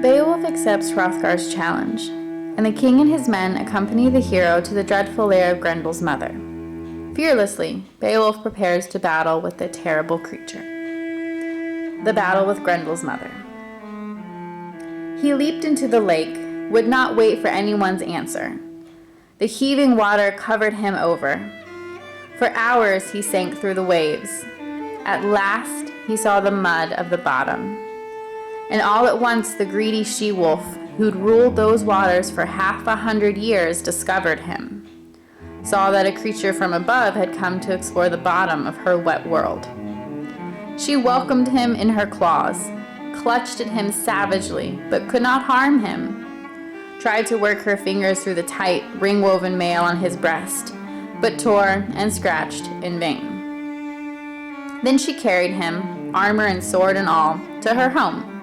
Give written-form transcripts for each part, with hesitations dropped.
Beowulf accepts Hrothgar's challenge, and the king and his men accompany the hero to the dreadful lair of Grendel's mother. Fearlessly, Beowulf prepares to battle with the terrible creature. The battle with Grendel's mother. He leaped into the lake, would not wait for anyone's answer. The heaving water covered him over. For hours he sank through the waves. At last he saw the mud of the bottom. And all at once the greedy she-wolf, who'd ruled those waters for 100 years, discovered him. Saw that a creature from above had come to explore the bottom of her wet world. She welcomed him in her claws, clutched at him savagely, but could not harm him. Tried to work her fingers through the tight, ring-woven mail on his breast, but tore and scratched in vain. Then she carried him, armor and sword and all, to her home.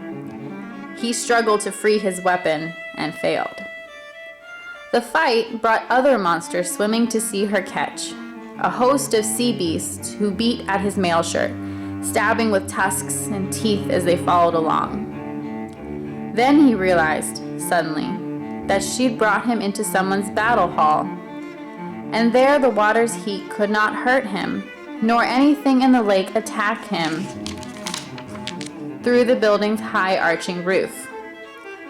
He struggled to free his weapon and failed. The fight brought other monsters swimming to see her catch, a host of sea beasts who beat at his mail shirt, stabbing with tusks and teeth as they followed along. Then he realized, suddenly, that she'd brought him into someone's battle hall, and there the water's heat could not hurt him, nor anything in the lake attack him through the building's high arching roof.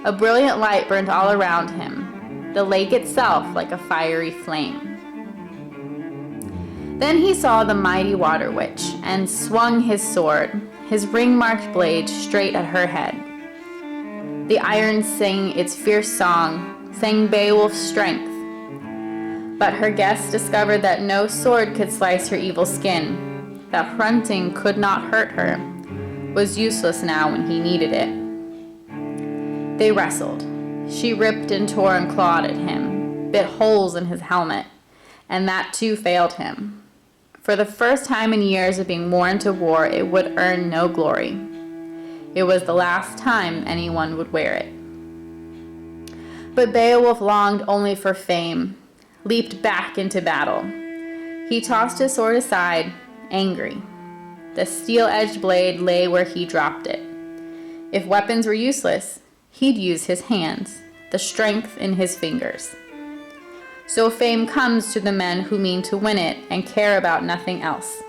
A brilliant light burned all around him, the lake itself like a fiery flame. Then he saw the mighty water witch and swung his sword, his ring-marked blade straight at her head. The iron sang its fierce song, sang Beowulf's strength. But her guests discovered that no sword could slice her evil skin, that hunting could not hurt her, was useless now when he needed it. They wrestled. She ripped and tore and clawed at him, bit holes in his helmet, and that too failed him. For the first time in years of being worn to war, it would earn no glory. It was the last time anyone would wear it. But Beowulf longed only for fame, leaped back into battle. He tossed his sword aside, angry. The steel-edged blade lay where he dropped it. If weapons were useless, he'd use his hands, the strength in his fingers. So fame comes to the men who mean to win it and care about nothing else.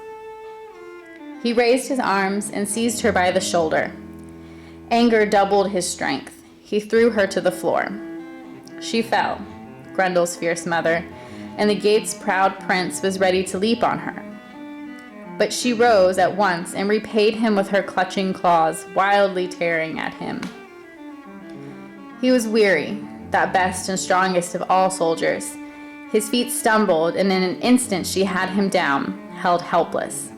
He raised his arms and seized her by the shoulder. Anger doubled his strength. He threw her to the floor. She fell, Grendel's fierce mother, and the gate's proud prince was ready to leap on her. But she rose at once and repaid him with her clutching claws, wildly tearing at him. He was weary, that best and strongest of all soldiers. His feet stumbled, and in an instant she had him down, held helpless.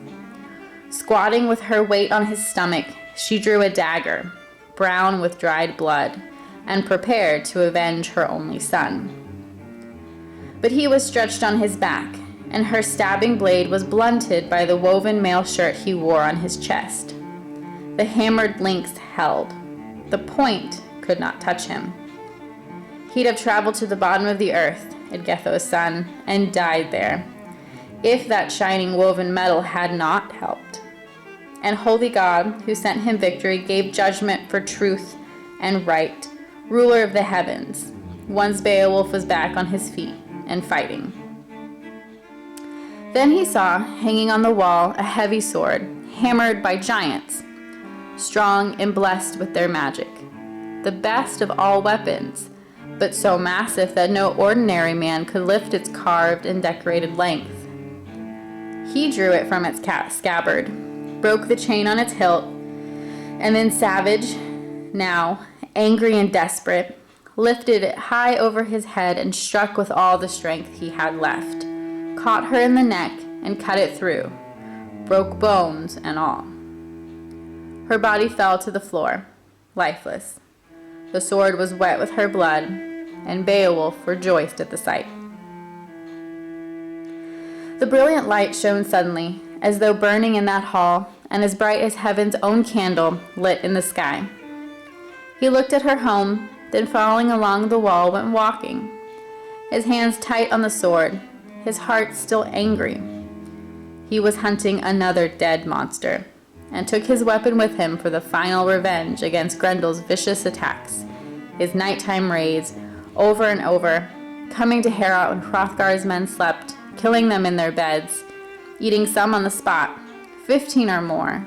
Squatting with her weight on his stomach, she drew a dagger, brown with dried blood, and prepared to avenge her only son. But he was stretched on his back, and her stabbing blade was blunted by the woven mail shirt he wore on his chest. The hammered links held. The point could not touch him. He'd have traveled to the bottom of the earth, Edgetho's son, and died there, if that shining woven metal had not helped. And holy God, who sent him victory, gave judgment for truth and right, ruler of the heavens, once Beowulf was back on his feet and fighting. Then he saw, hanging on the wall, a heavy sword, hammered by giants, strong and blessed with their magic, the best of all weapons, but so massive that no ordinary man could lift its carved and decorated length. He drew it from its scabbard, broke the chain on its hilt, and then savage, now angry and desperate, lifted it high over his head and struck with all the strength he had left, caught her in the neck and cut it through, broke bones and all. Her body fell to the floor, lifeless. The sword was wet with her blood, and Beowulf rejoiced at the sight. The brilliant light shone suddenly, as though burning in that hall, and as bright as heaven's own candle lit in the sky. He looked at her home, then following along the wall went walking, his hands tight on the sword, his heart still angry. He was hunting another dead monster, and took his weapon with him for the final revenge against Grendel's vicious attacks, his nighttime raids over and over, coming to Heorot when Hrothgar's men slept, killing them in their beds, eating some on the spot, 15 or more,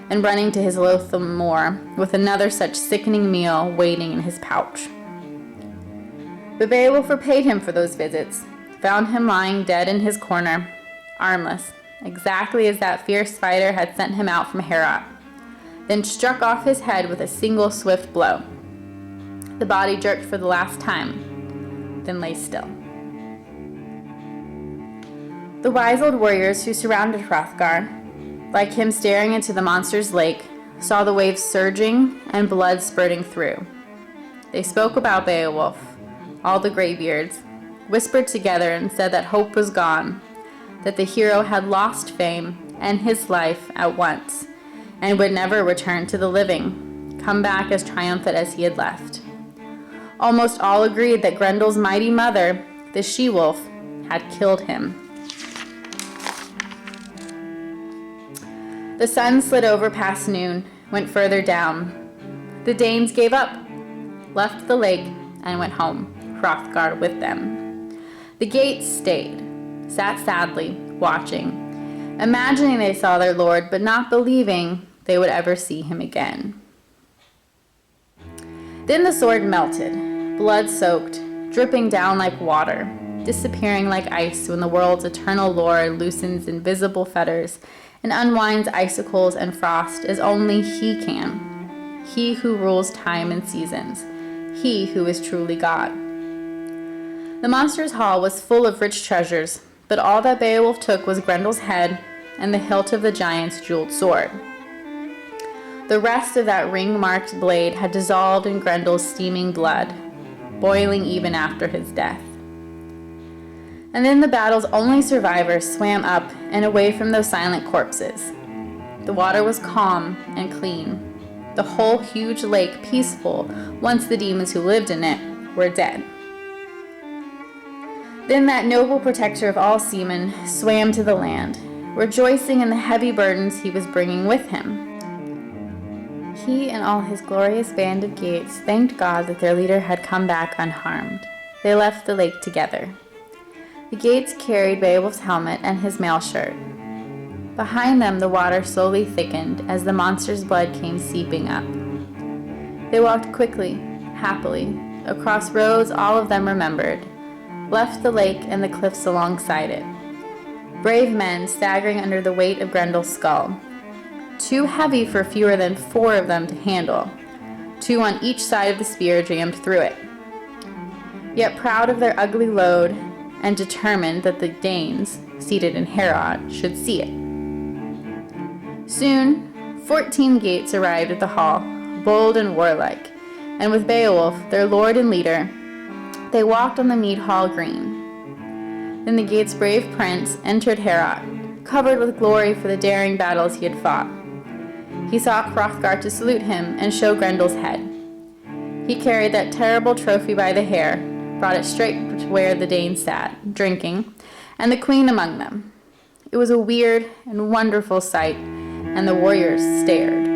and running to his loathsome moor with another such sickening meal waiting in his pouch. But Beowulf repaid him for those visits, found him lying dead in his corner, armless, exactly as that fierce fighter had sent him out from Heorot, then struck off his head with a single swift blow. The body jerked for the last time, then lay still. The wise old warriors who surrounded Hrothgar, like him staring into the monster's lake, saw the waves surging and blood spurting through. They spoke about Beowulf, all the graybeards, whispered together and said that hope was gone, that the hero had lost fame and his life at once, and would never return to the living, come back as triumphant as he had left. Almost all agreed that Grendel's mighty mother, the she-wolf, had killed him. The sun slid over past noon, went further down. The Danes gave up, left the lake, and went home, Hrothgar with them. The gates stayed, sat sadly, watching, imagining they saw their lord, but not believing they would ever see him again. Then the sword melted, blood-soaked, dripping down like water, disappearing like ice when the world's eternal lord loosens invisible fetters and unwinds icicles and frost as only he can, he who rules time and seasons, he who is truly God. The monster's hall was full of rich treasures, but all that Beowulf took was Grendel's head and the hilt of the giant's jeweled sword. The rest of that ring-marked blade had dissolved in Grendel's steaming blood, boiling even after his death. And then the battle's only survivors swam up and away from those silent corpses. The water was calm and clean, the whole huge lake peaceful once the demons who lived in it were dead. Then that noble protector of all seamen swam to the land, rejoicing in the heavy burdens he was bringing with him. He and all his glorious band of Geats thanked God that their leader had come back unharmed. They left the lake together. The Geats carried Beowulf's helmet and his mail shirt. Behind them the water slowly thickened as the monster's blood came seeping up. They walked quickly, happily, across roads all of them remembered, left the lake and the cliffs alongside it. Brave men staggering under the weight of Grendel's skull, too heavy for fewer than 4 of them to handle, 2 on each side of the spear jammed through it. Yet proud of their ugly load and determined that the Danes, seated in Heorot, should see it. Soon, 14 Geats arrived at the hall, bold and warlike, and with Beowulf, their lord and leader, they walked on the mead hall green. Then the Geats' brave prince entered Heorot, covered with glory for the daring battles he had fought. He sought Hrothgar to salute him and show Grendel's head. He carried that terrible trophy by the hair, brought it straight to where the Danes sat, drinking, and the queen among them. It was a weird and wonderful sight, and the warriors stared.